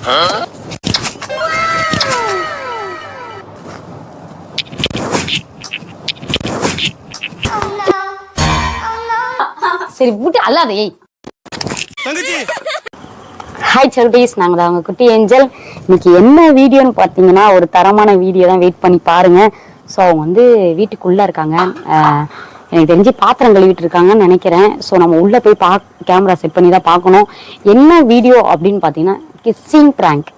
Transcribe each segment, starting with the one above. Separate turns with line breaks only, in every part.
சரி விட்டு அல்லாத ஏய். ஹாய் செல்டீஸ், நாங்க தான் உங்க குட்டி ஏஞ்சல். இன்னைக்கு என்ன வீடியோன்னு பார்த்தீங்கன்னா ஒரு தரமான வீடியோ தான், வெயிட் பண்ணி பாருங்க. ஸோ அவங்க வந்து வீட்டுக்குள்ள இருக்காங்க, எனக்கு தெரிஞ்சு பாத்திரம் கழுவிட்டு இருக்காங்கன்னு நினைக்கிறேன். ஸோ நம்ம உள்ள போய் கேமரா செட் பண்ணி தான் பார்க்கணும். என்ன வீடியோ அப்படின்னு பார்த்தீங்கன்னா கிஸ்ஸிங் ப்ராங்க்.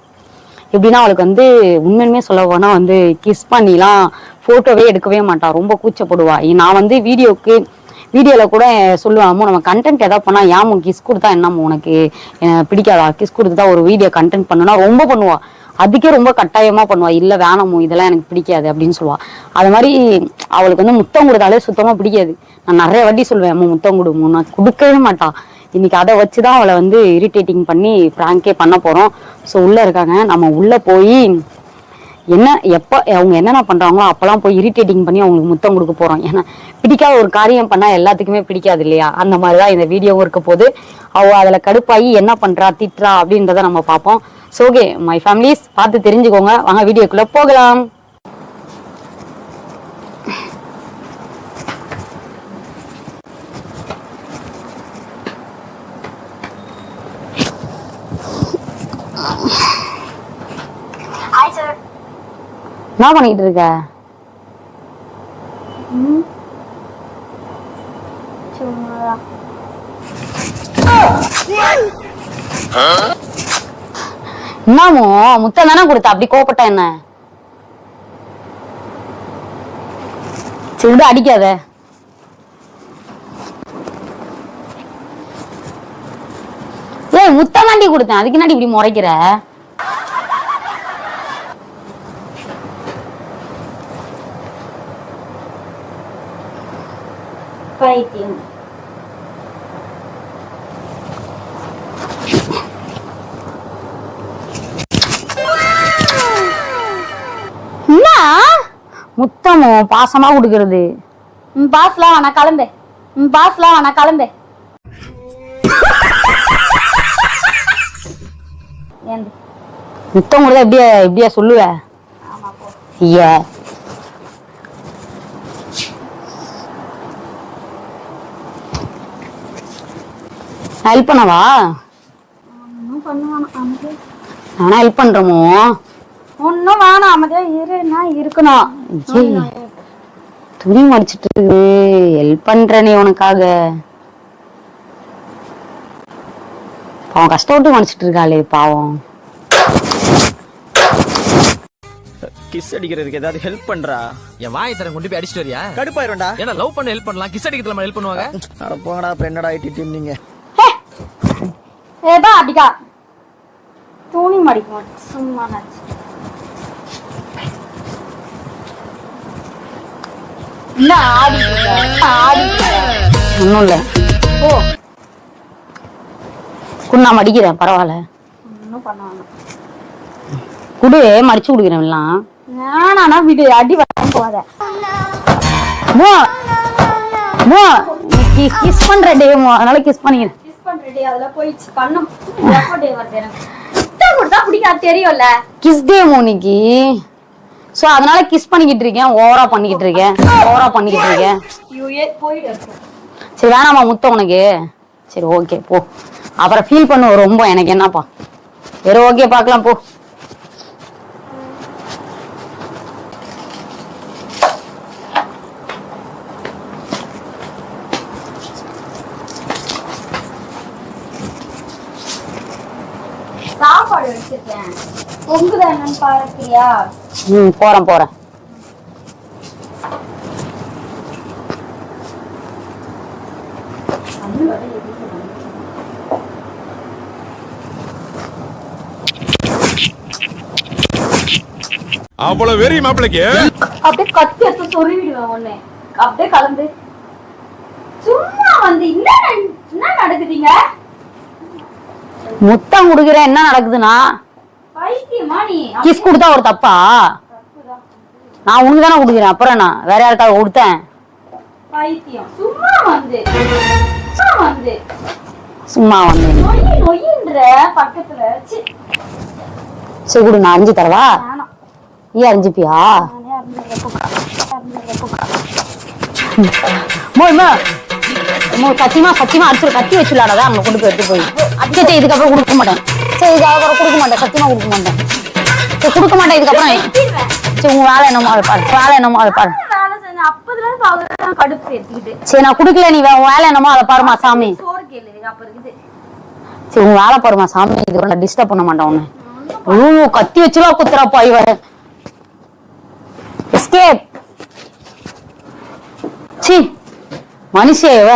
எப்படின்னா அவளுக்கு வந்து உண்மையுமே சொல்ல போனா வந்து கிஸ் பண்ணிலாம் ஃபோட்டோவே எடுக்கவே மாட்டான், ரொம்ப கூச்சப்படுவா. நான் வந்து வீடியோல கூட சொல்லுவேன், அம்மா நம்ம கண்டென்ட் எதாவது பண்ணா ஏன் கிஸ் கொடுத்தா என்னமோ உனக்கு பிடிக்காதா, கிஸ் கொடுத்துட்டா ஒரு வீடியோ கண்டென்ட் பண்ணுனா ரொம்ப பண்ணுவா. அதுக்கே ரொம்ப கட்டாயமா பண்ணுவா, இல்ல வேணாமோ இதெல்லாம் எனக்கு பிடிக்காது அப்படின்னு சொல்லுவா. அது மாதிரி அவளுக்கு வந்து முத்தம் கொடுத்தாலே சுத்தமா பிடிக்காது. நான் நிறைய வாட்டி சொல்லுவேன், அம்மா முத்தம் கொடுங்க, நான் கொடுக்கவே மாட்டான். இன்னைக்கு அதை வச்சுதான் அவளை வந்து இரிட்டேட்டிங் பண்ணி பிராங்கே பண்ண போறோம். ஸோ உள்ள இருக்காங்க, நம்ம உள்ள போய் அவங்க என்னென்ன பண்றாங்களோ அப்பெல்லாம் போய் இரிட்டேட்டிங் பண்ணி அவங்களுக்கு முத்தம் கொடுக்க போறோம். ஏன்னா பிடிக்காத ஒரு காரியம் பண்ணா எல்லாத்துக்குமே பிடிக்காது இல்லையா, அந்த மாதிரிதான் இந்த வீடியோவும் இருக்க போது. அவ அதுல கடுப்பாகி என்ன பண்றா திட்டுறா அப்படின்றத நம்ம பார்ப்போம். ஸோ ஓகே மை ஃபேமிலிஸ், பார்த்து தெரிஞ்சுக்கோங்க. வாங்க வீடியோக்குள்ள போகலாம். என்ன பண்ணிட்டு இருக்க? என்னமோ முத்தம் தானே கொடுத்த, அப்படி கோபப்பட்ட என்ன? சரி அடிக்காத. ஏய் முத்தம் தாண்டி கொடுத்தேன், அதுக்கு என்னடி இப்படி முறைக்கிற? பைத்தியம். என்ன முத்தமோ பாசமா கொடுக்கறது? பாஸ்லாம் வேணா கிளம்பு, பாஸ்லாம் வேணா கிளம்பு. முத்தம் கொடுத்தா எப்படியா சொல்லுவ? ஐயா ஹெல்ப் பண்ணவா? நானா ஹெல்ப் பண்றோமோ? ஒன்னும் வேணாம், அமைதியா இருன்னா இருக்கணும். துணி மடிச்சிட்டு இருக்கு, ஹெல்ப் பண்றனே உனக்காக. பாவம் கஷ்டப்பட்டு மடிச்சிட்டு இருக்காளே பாவம்.
கிஸ் அடிக்கிறதுக்கு ஏதாவது ஹெல்ப் பண்றா?
என் வாய் தரம் கொண்டு போய் அடிச்சிட்டு வரியா?
கடுப்பாயிரும்டா.
ஏன்னா லவ் பண்ண ஹெல்ப் பண்ணலாம், கிஸ் அடிக்கிறதுல ஹெல்ப் பண்ணுவாங்க.
அட போங்கடா, அப்புறம் என்னடா ஐட்டி நீங்க?
ஏதா அடிக்கா துணி மடிக்கும் சும்மா நச்சு. இல்ல ஆடி ஒண்ணும் இல்ல, ஓ குண்ணா மடிக்கிறேன், பரவாயில்ல ஒன்னும் பண்ணுவாங்க. குடு மடிச்சு குடுக்கிறேன் எல்லாம். நானா விடு, அடி போகாத. கிஸ் பண்ற டேமோ, அதனால கிஸ் பண்ணிக்கிறேன். அதெல்லாம் போயிடுச்சு பண்ண தெரியும்ல, கிஸ் டே மோனிக்கு. சோ அதனால கிஸ் பண்ணிக்கிட்டு இருக்கேன், ஓவரா பண்ணிக்கிட்டு இருக்கேன். சரி வேணாமா முத்தம் உனக்கு? சரி ஓகே போ, அப்புறம் ஃபீல் பண்ணு ரொம்ப. எனக்கு என்னப்பா, வேற ஓகே பாக்கலாம் போ. சாப்பாடு வச்சிருக்கேன், பொங்குதா என்னன்னு பாருக்கியா? போறேன்.
அவ்வளவு வெறி மாப்பிளைக்கு
அப்படியே கத்தி எடுத்து சொருவிடுவேன் ஒண்ணு. அப்படியே கலந்து சும்மா வந்து என்ன நடக்குதுங்க? முத்தம் குடுக்குறேன், என்ன நடக்குதுன்னா கிஸ் கொடுத்தா ஒரு தப்பா? நான் உனக்கு தானே குடுக்குறேன், அப்புறம் நான் வேற யாருக்காக கொடுத்தேன்? சும்மா வந்து பக்கத்துல சரி கொடு, நான் அரிஞ்சு தரவா? ஏன் அரிஞ்சுப்பியா? சத்தியமா சத்தியமா அடிச்சு கத்தி வச்சுலாடா அவங்க கொண்டு போய் எடுத்து போய். சரி இதுக்கப்புறம் கொடுக்க மாட்டேன். சரி இதுக்கப்புறம் கொடுக்க மாட்டேன், சத்தியமா கொடுக்க மாட்டேன். சரி கொடுக்க மாட்டேன் இதுக்கப்புறம். சரி உங்க வேலை என்னமோ அதை பாரு, வேலை என்னமோ அதை பாரு. சரி நான் குடுக்கல, நீ வேலை என்னமோ அதை பாருமா சாமி. சரி உங்க வேலை பாருமா சாமி, இது டிஸ்டர்ப் பண்ண மாட்டேன் உன்னை. ஐயோ கத்தி வச்சுலாம் குத்துறாப்பா இவ. எஸ்கேப். சி மனுஷே இவ.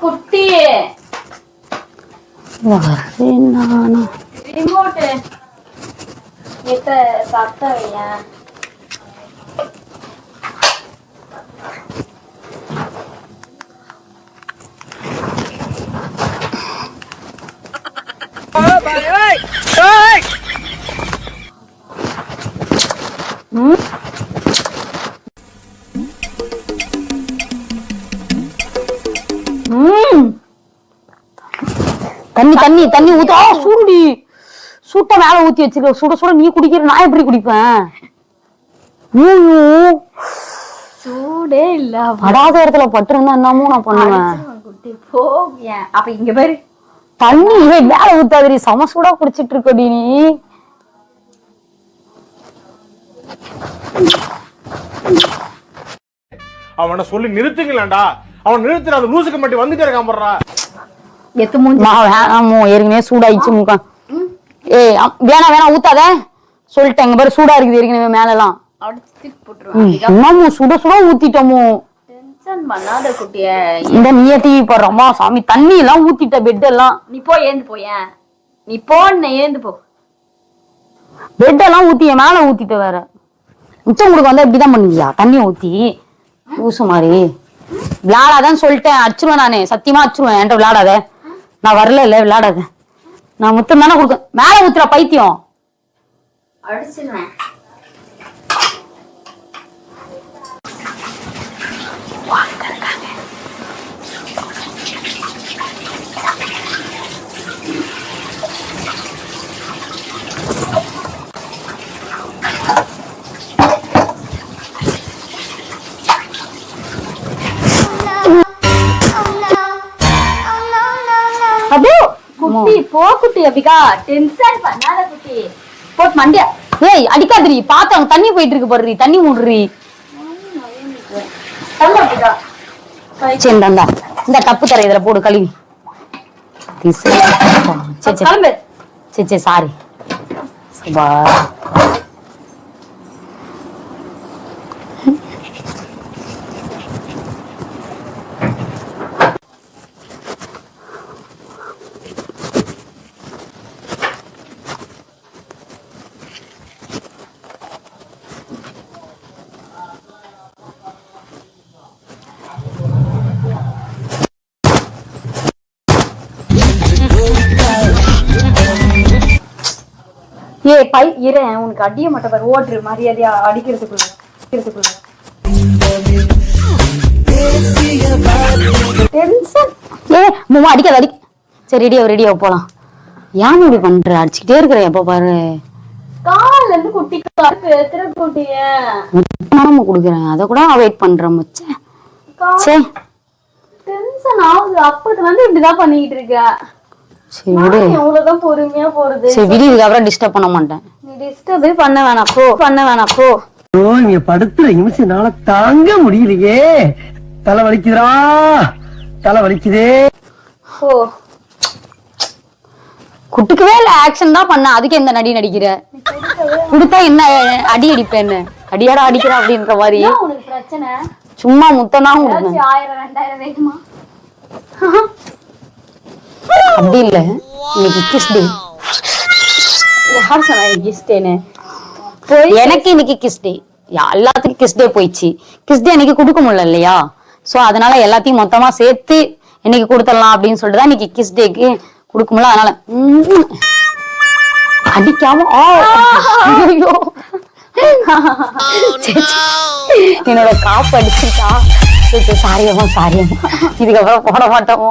குட்டி
நானும்
ரிமோட் எத்த சத்தம் வையா.
தண்ணி தண்ணி தண்ணி ஊத்தா சூடுடி. சூட்ட மேல ஊத்தி வச்சிருக்க, சுட சுட நீ குடிக்கிற, நான் எப்படி குடிப்பேன்?
சூடே இல்ல.
படாத இடத்துல பட்டுருந்தா என்னமோ நான் பண்ணுவேன்.
குட்டி போ. அப்ப இங்க பாரு
தண்ணி மேல ஊத்தாதிரி, சம சூடா குடிச்சிட்டு இருக்கடி நீ.
அவனை சொல்லி நிறுத்துங்களேன்டா. அவன் நிறுத்துற அந்த லூசுக்கு மட்டும் வந்துட்டே இருக்கான் போடுறா.
எத்து மூஞ்சி
வேணாமோ, ஏற்கனவே சூடாயிடுச்சு முக்கா. ஏய் வேணா வேணா ஊத்தாத சொல்லிட்டேன். இங்க பாரு சூடா இருக்குது ஏற்கனவே மேலலாம். என்னமோ சுட சுட ஊத்திட்டோமோ.
டென்ஷன் பண்ணாத குட்டிய.
இந்த நீயே டிவி போடுறோமா சாமி, தண்ணி எல்லாம் ஊத்திட்ட பெட் எல்லாம்.
நீ போ ஏந்து போயேன். நீ போன ஏந்து போ.
பெட் எல்லாம் ஊத்திய மேல ஊத்திட்ட வேற. மிச்சம் கொடுக்க வந்தா இப்படிதான் பண்ணுவியா? தண்ணியை ஊத்தி ஊசு மாதிரி விளையாடாதான் சொல்லிட்டேன். அடிச்சிருவேன் நானு, சத்தியமா அடிச்சிருவேன். என்கிட்ட விளையாடாத, நான் வரல இல்ல விளையாடாத. நான் முத்தம் தானே கொடுக்க. மேல ஊத்துற பைத்தியம்.
அடிச்சிருவேன். குட்டி போ குட்டி. அபிகா டென்ஷன் பண்ணாத குட்டி. போட் மண்டியா.
ஏய் அடிக்காதிரி, பாத்து தண்ணி போயிட்டு இருக்கு பாரு, தண்ணி மூடுறி. சரி இந்தா இந்த டப்பு தர இதுல போடு கழுவி.
கிளம்பு.
சரி சரி சாரி. சபா
ஏய் பை இரு, உனக்கு அடிய மாட்டேன் பாரு. ஓட்டுரு மரியாதையா அடிக்கிறதுக்குள்ள. டென்ஷன்.
ஏ மூவா அடிக்காத அடி. சரி ரெடியா போலாம். ஏன் இப்படி பண்ற? அடிச்சுக்கிட்டே இருக்கிற எப்ப பாரு.
கால்ல இருந்து குட்டி கால் எத்தனை குட்டிய
நானும் குடுக்குறேன், அத கூட வெயிட் பண்றேன் முச்சே. சரி
டென்ஷன் ஆகுது. அப்பத்துல இருந்து இப்படிதான் பண்ணிட்டு இருக்க.
சரி விடு,
எவ்வளவுதான் பொறுமையா போறது.
சரி விடு, இதுக்கப்புறம் டிஸ்டர்ப் பண்ண மாட்டேன்.
நீ டிஸ்டர்பே பண்ண வேணாம் போ, பண்ண வேணாம் போ.
நீங்க படுத்துற நிமிஷம்னால தாங்க முடியலையே. தலை வலிக்குதுடா, தலை வலிக்குதே.
ஓ
குட்டுக்கவே இல்ல, ஆக்ஷன் தான் பண்ண. அதுக்கு எந்த நடி நடிக்கிற? குடுத்தா என்ன அடி அடிப்பேன்னு, அடியாடா அடிக்கிற அப்படின்ற மாதிரி.
உனக்கு பிரச்சனை?
சும்மா முத்தம் தான் கொடுப்பேன்.
1000 2000 வேணுமா?
அப்படி இல்ல, இன்னைக்கு கிஸ் டே. யார் சொன்னா கிஸ் டேன்னு? எனக்கு இன்னைக்கு கிஸ் டே. எல்லாத்துக்கும் கிஸ் டே போயிடுச்சு. கிஸ் டே இன்னைக்கு கொடுக்க முடியல இல்லையா? சோ அதனால எல்லாத்தையும் மொத்தமா சேர்த்து இன்னைக்கு கொடுத்துடலாம் அப்படின்னு சொல்லிட்டு தான் இன்னைக்கு கிஸ் டேக்கு கொடுக்க முடியல. அதனால அடிக்காம என்னோட காப்பு அடிச்சுட்டா. சாரியமா சாரியமா, இதுக்கப்புறம் போட மாட்டோமோ.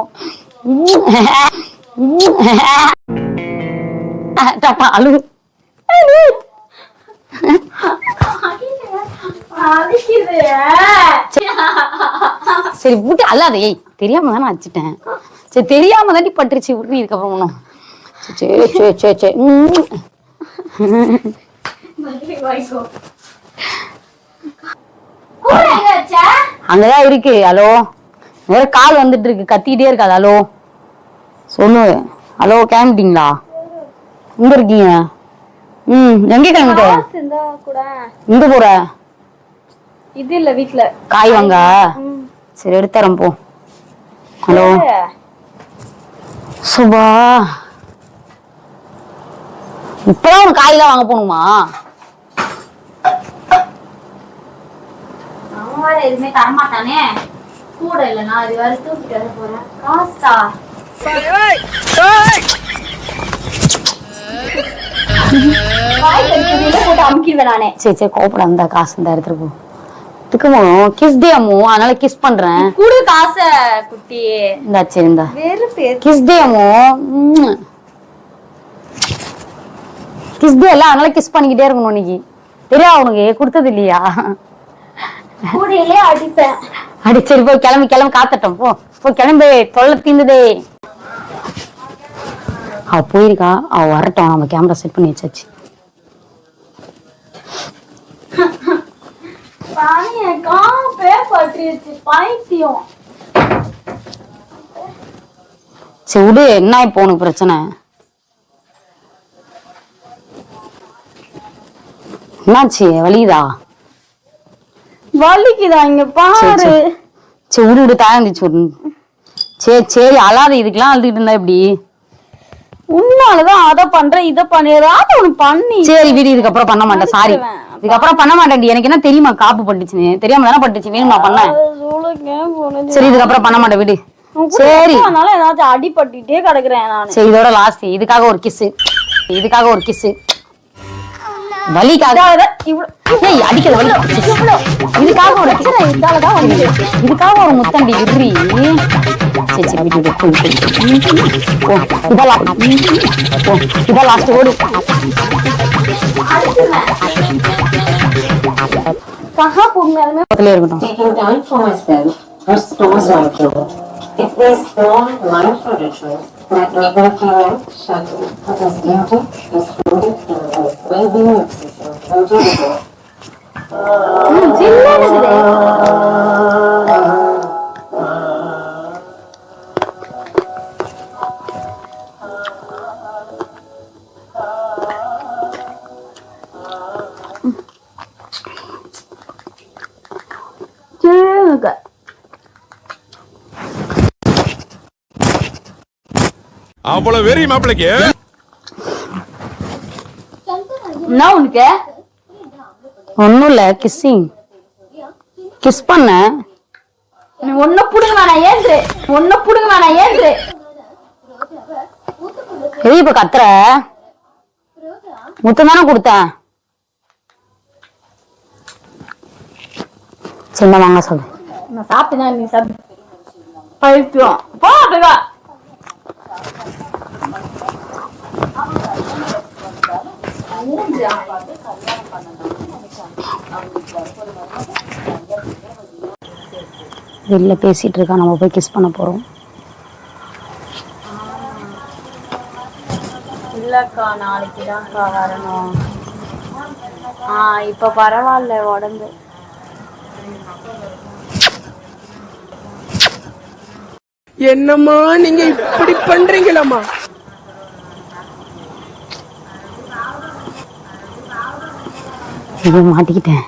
அழு சரி விட்டு அல்லாத. ஏய் தெரியாம தானே வச்சுட்டேன். சரி தெரியாம தாண்டி பட்டுருச்சு விட்டு இதுக்கப்புறம் ஒண்ணும். சரி சரி சரி சரி அங்கதான் இருக்கு. ஹலோ வேற கால் வந்துட்டு இருக்கு, கத்திக்கிட்டே இருக்காது. ஹலோ சொல்லு. ஹலோ கிளம்பிட்டீங்களா? எங்க இருக்கீங்க? எங்க கிளம்பிட்ட? எங்க போற?
இது இல்ல வீட்டுல
காய் வாங்க. சரி எடுத்துறேன் போ. ஹலோ சுபா இப்பதான் ஒரு காயெல்லாம் வாங்க போகணுமா?
அவன் எதுவுமே தரமாட்டானே கூட இல்லைன்னா அது வேற தூக்கிட்டு வர போறேன். காசா போட்டு அமுக்கிடுவேன் நானே.
சரி சரி கோப்பட அந்த காசு இந்த எடுத்துட்டு போ. இதுக்கு கிஸ் டே அம்மு, அதனால கிஸ் பண்றேன்.
குடு காச குட்டி.
இந்தா சரி இந்தா
வெறுப்பு.
கிஸ் டே அம்மு. கிஸ் டே எல்லாம் அதனால கிஸ் பண்ணிக்கிட்டே இருக்கணும். இன்னைக்கு தெரியா உனக்கு கொடுத்தது இல்லையா?
கூடையிலே அடிப்பேன்.
அடி சரி போய் கிளம்பி கிளம்பி காத்தட்டும். போ போ கிளம்பு, தொல்லை தீந்துதே. அவ போயிருக்கா, அவ வரட்டும். நம்ம கேமரா செட் பண்ணி வச்சாச்சு. சரி விடு, என்ன இப்போ உனக்கு பிரச்சனை? என்னாச்சு? வலிதா?
வலிக்குதா? இங்க பாரு.
சரி விடு விடு, தாயந்துச்சு விடு. சரி சரி அழாத. இதுக்கெல்லாம் அழுதுகிட்டு இருந்தா எப்படி?
உன்னாலதான் அத பண்ற இத பண்ணிடாத ஒண்ணு பண்ணி.
சரி வீடு இதுக்கப்புறம் பண்ண மாட்டேன். சாரி, இதுக்கப்புறம் பண்ண மாட்டேன். எனக்கு என்ன தெரியுமா காப்பு பட்டுச்சுன்னு? தெரியாம தானே பட்டுச்சு. வேணுமா பண்ணேன்? சரி இதுக்கப்புறம் பண்ண மாட்டேன் வீடு. சரி
அதனால ஏதாச்சும் அடிபட்டுட்டே கிடக்குறேன் நான்.
சரி இதோட லாஸ்ட். இதுக்காக ஒரு கிஸ், இதுக்காக ஒரு கிஸ். வலிக்காக அடிக்கல வலி. இதுக்காக ஒரு இதுக்காக ஒரு முத்தண்டி விடுறி. சரி சரி வீட்டு இதெல்லாம் இதான் லாஸ்ட். ஓடு பக்கத்துல இருக்கட்டும்.
It's these small, mindful rituals that make the feeling shuttle of this beauty, this rooted in the well-being obsession from Jesus.
அவ்வளவு வெறி மாப்பிளைக்கு.
என்ன உனக்கு?
ஒண்ணும் இல்ல, கிஸ்ஸிங். கிஸ் பண்ண
ஒன்ன புடுங்க வேணாம். ஏன்று ஒன்ன புடுங்க வேணாம். ஏன்று
இப்ப கத்துற முத்தம் தானே கொடுத்தேன். சின்ன வாங்க சொல்லு.
நான் சாப்பிட்டேன். நீ சாப்பிட்டு பைத்தியம் போட்டுக்கா.
வெளில பேசிட்டு இருக்கா, நம்ம போய் கிஸ் பண்ண போறோம்.
இல்லக்கா நாளைக்குதான்க்கா வரணும். இப்ப பரவாயில்ல உடம்பு.
என்னம்மா நீங்க இப்படி பண்றீங்களம்மா?
இது மாட்டிக்கிட்டேன்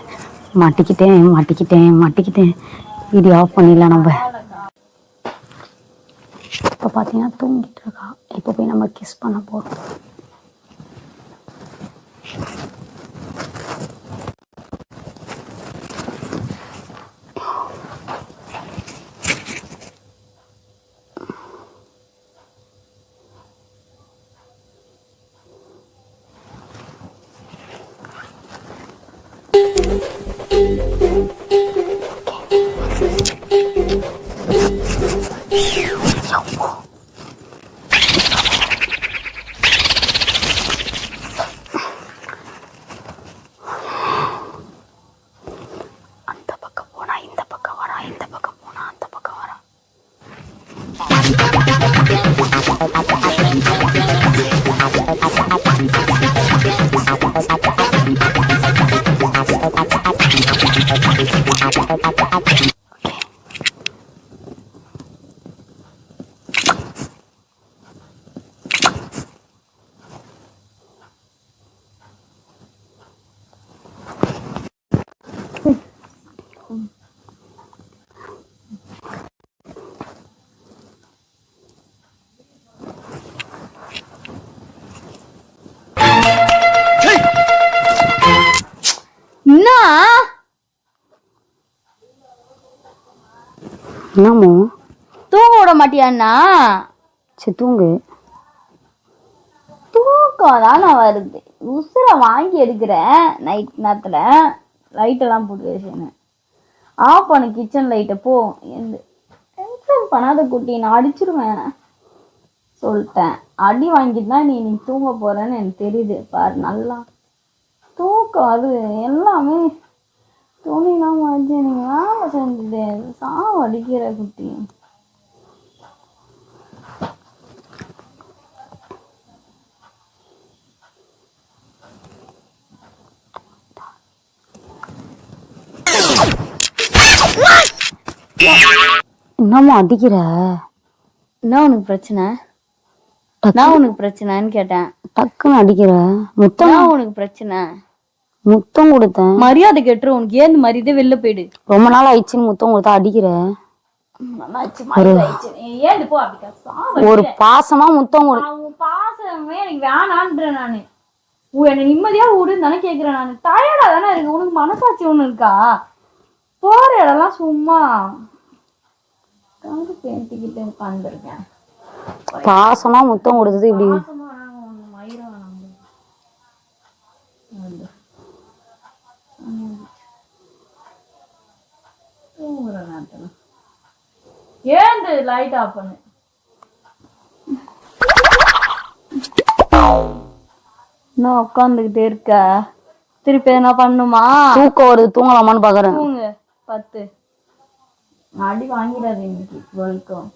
மாட்டிக்கிட்டேன் மாட்டிக்கிட்டேன் மாட்டிக்கிட்டேன். வீடியோ ஆஃப் பண்ணிடலாம் நம்ம. இப்போ பார்த்தீங்கன்னா தூங்கிட்டு இருக்கா. இப்போ போய் நம்ம கிஸ் பண்ண போறோம். என்னமோ
தூங்க விட மாட்டியாண்ணா?
சரி தூங்கு.
தூக்கம் தான் நான் வருது. உசுரை வாங்கி எடுக்கிறேன் நைட் நேரத்துல. லைட்டெல்லாம் போட்டு வச்சுனேன். ஆஃப் பண்ணு கிச்சன் லைட்டை. போ. டென்ஷன் பண்ணாத குட்டி, நான் அடிச்சிருவேன் சொல்லிட்டேன். அடி வாங்கிட்டு தான் நீ தூங்க போறேன்னு எனக்கு தெரியுது பாரு. நல்லா தூக்கம் அது எல்லாமே துணிலாம் வச்சு நீங்க வேலை செஞ்சுட்டு சாவு அடிக்கிற குட்டி.
என்னமோ அடிக்கிற?
என்ன உனக்கு பிரச்சனை? நான் உனக்கு பிரச்சனைன்னு கேட்டேன்.
டக்குன்னு அடிக்கிற. முத்தம்
உனக்கு பிரச்சனை?
முத்தம் கொடுத்தேன்.
மரியாதை கேட்டுரு. உனக்கு ஏன் மரியாதை? வெளில போயிடு.
ரொம்ப நாள் ஆயிடுச்சுன்னு முத்தம் கொடுத்தா அடிக்கிற.
ஒரு
பாசமா முத்தம் கொடு.
பாசமே எனக்கு வேணான்ற. நானு என்ன நிம்மதியா விடுன்னு தானே கேக்குறேன். நானு டயர்டா தானே இருக்கு. உனக்கு மனசாட்சி ஒண்ணு இருக்கா? போற இடம்லாம் சும்மா பேசிக்கிட்டு உட்காந்துருக்கேன்.
பாசமா முத்தம் கொடுத்தது இப்படி
ஏந்து லைட் ஆஃப் பண்ணு. நான் உட்காந்துக்கிட்டே இருக்க. திருப்பி என்ன பண்ணுமா?
தூக்கம் வருது, தூங்கலாமான்னு பாக்குறேன்.
தூங்கு. 10 அடி வாங்கிடாது இன்னைக்கு. வெல்கம்.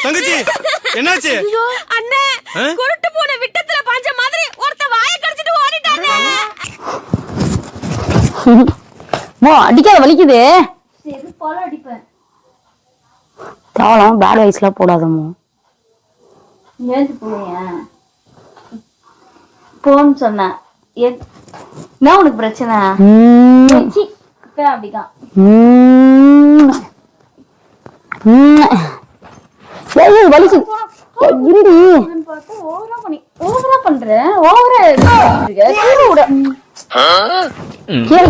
தங்கச்சி என்னாச்சு?
அண்ணே, குருட்டு போன விட்டத்துல பாஞ்ச மாதிரி ஒருத்த வாயை கடிச்சிட்டு ஓடிட்டானே.
அடிக்காத, வலிக்குது.
செருப்பால அடிப்பேன்.
தேவலாம் பேட் வைஸ்லாம் போடாதமோ.
ஏந்து போறியா? போன்னு சொன்னேன். என்ன உனக்கு பிரச்சனை? அப்படிதான்
வலிக்குது.
ஓவரா பண்றேன். ஓவரா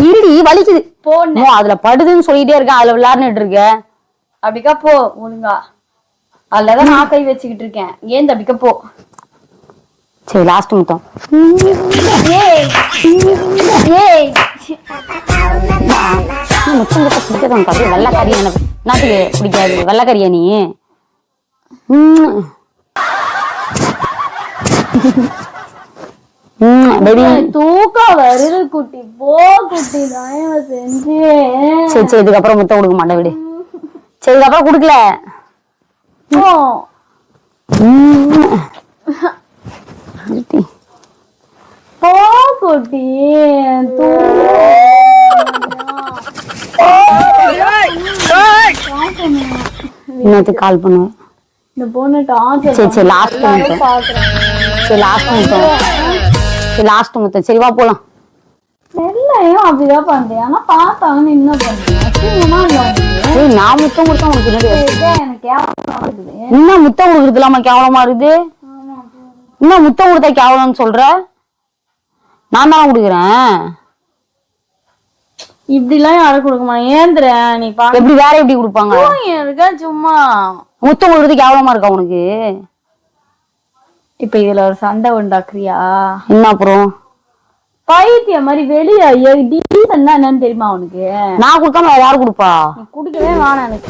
இருடி, வலிக்குது.
போன
அதுல படுதுன்னு சொல்லிட்டே இருக்கேன். அதுல விளையாடுட்டு இருக்க.
அப்படிக்கா போ ஒழுங்கா. அதுலதான் நான் கை வச்சுக்கிட்டு இருக்கேன். ஏன் அப்படிக்கா போ.
சரி லாஸ்ட் முத்தம். முத்தம் பிடிக்காது. வெள்ளக்காரி எனக்கு நாட்டுக்கு பிடிக்காது. வெள்ளக்காரியா நீ?
தூக்கம் வருது குட்டி. போ குட்டி. தயவு செஞ்சு.
சரி சரி, இதுக்கப்புறம் முத்தம் கொடுக்க மாட்டேன் விடு. சரி இதுக்கப்புறம் குடுக்கல.
போ குட்டி.
இன்னத்துக்கு கால் பண்ணுவேன்.
இந்த பொண்ணு
சரி சரி லாஸ்ட் முத்தம். சரி லாஸ்ட் முத்தம். சரி லாஸ்ட் முத்தம். சரி வா போலாம்.
எல்லையும் அப்படிதான் பண்றேன். ஆனா பார்த்தாங்கன்னு என்ன பண்றேன்?
நான் முத்தம் கொடுத்தா உனக்கு
எனக்கு
இன்னும் முத்தம் கொடுக்குறது இல்லாம கேவலமா இருக்குது. இன்னும் முத்தம் கொடுத்தா கேவலம்னு சொல்ற? நான் தானே கொடுக்குறேன்.
இப்படி எல்லாம் யாரும் கொடுக்க மாட்டேன். ஏந்திர நீ
எப்படி வேற எப்படி கொடுப்பாங்க?
இருக்க சும்மா
முத்தம் கொடுக்குறது கேவலமா இருக்கா உனக்கு?
இப்ப இதுல ஒரு சண்டை உண்டாக்குறியா?
என்ன அப்புறம்
பைத்திய மாதிரி வெளியே என்னன்னு தெரியுமா உனக்கு?
நான் கொடுக்காம யாரு கொடுப்பா?
குடுக்கவே வேணாம். எனக்கு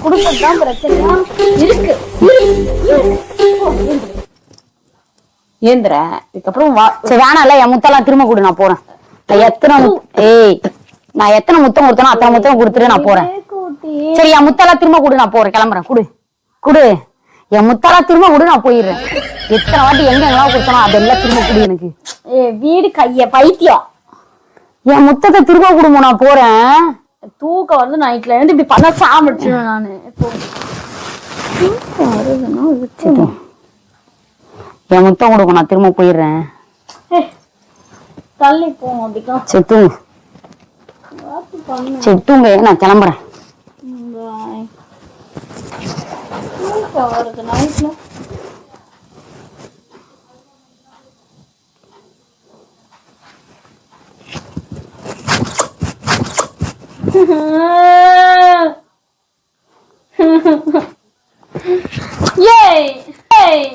குடுக்கதான் பிரச்சனையா இருக்கு. ஏந்திர இதுக்கப்புறம்
சரி வேணாம். இல்ல என் முத்தெல்லாம் திரும்ப கொடு, நான் போறேன். நான் எத்தனை முத்தம் கொடுத்தனோ அத்தனை முத்தம் கொடுத்துட்டு நான் போறேன். சரி என் முத்தெல்லாம் திரும்ப கொடு, நான் போறேன். கிளம்புறேன். குடு என் முத்தெல்லாம் திரும்ப கொடு, நான் போயிடுறேன். எத்தனை வாட்டி எங்கெல்லாம் கொடுத்தனோ அதெல்லாம் திரும்ப கொடு எனக்கு.
வீடு கைய பைத்தியம்.
என் முத்தத்தை திரும்ப கொடுமோ, நான் போறேன்.
தூக்கம் வந்து நைட்ல இருந்து இப்படி பண்ண சாமிடுச்சுவேன் நானு.
என் முத்தம் கொடுக்கும், நான் திரும்ப போயிடுறேன்.
தள்ளி போவோம். அப்படிக்கா
சரி தூங்கு. சரி தூங்கு, நான் கிளம்புறேன்.
ஏய் ஏய்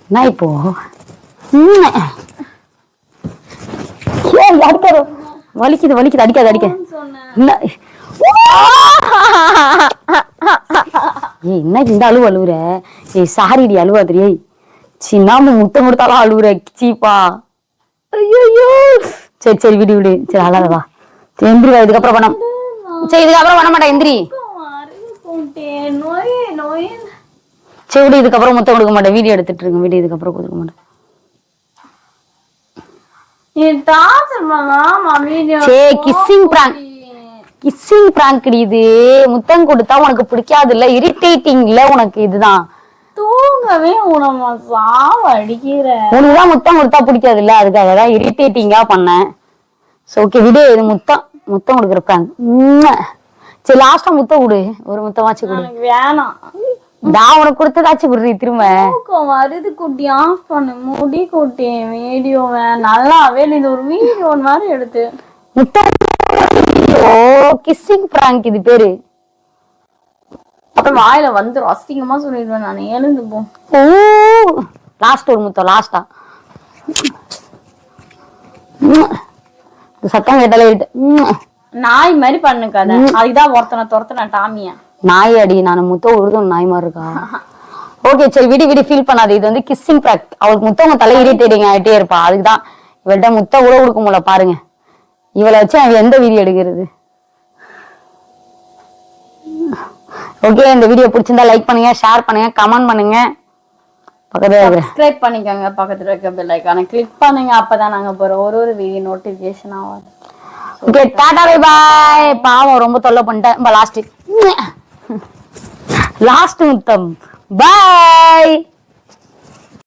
என்ன இப்போ ஏய் அடிக்காத, வலிக்குது வலிக்குது, அடிக்காத அடிக்க. என்ன ஏய் என்ன இந்த அழுவு அழுவுற? ஏய் சாரிடி அழுவாதிரி. ஏய் சின்னாம முத்தம் கொடுத்தாலும் அழுவுற சீப்பா. ஐயோ சரி சரி விடு விடு, சரி அழாதவா. சரி எந்திரி வா, இதுக்கப்புறம் பண்ண. சரி இதுக்கப்புறம் பண்ண மாட்டேன், எந்திரி. சரி விடு, இதுக்கப்புறம் முத்தம் கொடுக்க மாட்டேன், வீடியோ எடுத்துட்டு இருங்க. வீடியோ இதுக்கப்புறம் கொடுக்க மாட்டேன். சரி கிஸ்ஸிங் பிராங்க், கிஸ்ஸிங் பிராங்க் இது. முத்தம் கொடுத்தா உனக்கு பிடிக்காது இல்ல, இரிட்டேட்டிங் இல்ல உனக்கு. இதுதான்
தூங்கவே உனமா சாவடிக்கிற.
உனக்குதான் முத்தம் கொடுத்தா பிடிக்காது இல்ல, அதுக்காக தான் இரிட்டேட்டிங்கா பண்ணேன். ஓகே விடு, இது முத்தம் முத்தம் கொடுக்குற பிராங்க். சரி லாஸ்டா முத்தம் கொடு, ஒரு முத்தமாச்சு கொடு.
வேணாம்,
நான் உனக்கு கொடுத்ததாச்சு விடுறீ திரும்ப.
வருது குட்டி, ஆஃப் பண்ணு முடி குட்டி. வீடியோவை நல்லாவே இது ஒரு வீடியோ மாதிரி எடுத்து
முத்தம். ஓ கிஸ்ஸிங் பிராங்க் இது பேரு.
அப்புறம் வாயில வந்துரும், அசிங்கமா சொல்லிடுவேன் நான். எழுந்து போ.
ஓ லாஸ்ட் ஒரு முத்தம், லாஸ்டா. சத்தம் கேட்டாலே
நாய் மாதிரி பண்ணுக்காத, அதுதான் ஒருத்தனை டாமியா.
நாய் அடி, நான் முத்தம் உருதும் நாய் மாதிரி இருக்கா? ஓகே சரி விடி விடி, ஃபீல் பண்ணாது. இது வந்து கிஸ்ஸிங் பிராங்க். அவளுக்கு முத்தவங்க தலை இரிட்டேட்டிங் ஆகிட்டே இருப்பா, அதுக்குதான் இவள்கிட்ட முத்தம் கூட கொடுக்க முடியல பாருங்க. இவளை வச்சு அவன் எந்த வீடியோ எடுக்கிறது? ஓகே இந்த வீடியோ பிடிச்சிருந்தா லைக் பண்ணுங்க, ஷேர் பண்ணுங்க, கமெண்ட் பண்ணுங்க, பக்கத்துல
சப்ஸ்கிரைப் பண்ணிக்கோங்க, பக்கத்துல இருக்க பெல் ஐகானை கிளிக் பண்ணுங்க. அப்பதான் நாங்க போற ஒரு வீடியோ நோட்டிபிகேஷன் ஆகும்.
Okay tata bye bye. பாவம் ரொம்ப தொல்லை பண்ணிட்டேன். லாஸ்ட் முத்தம் பாய்.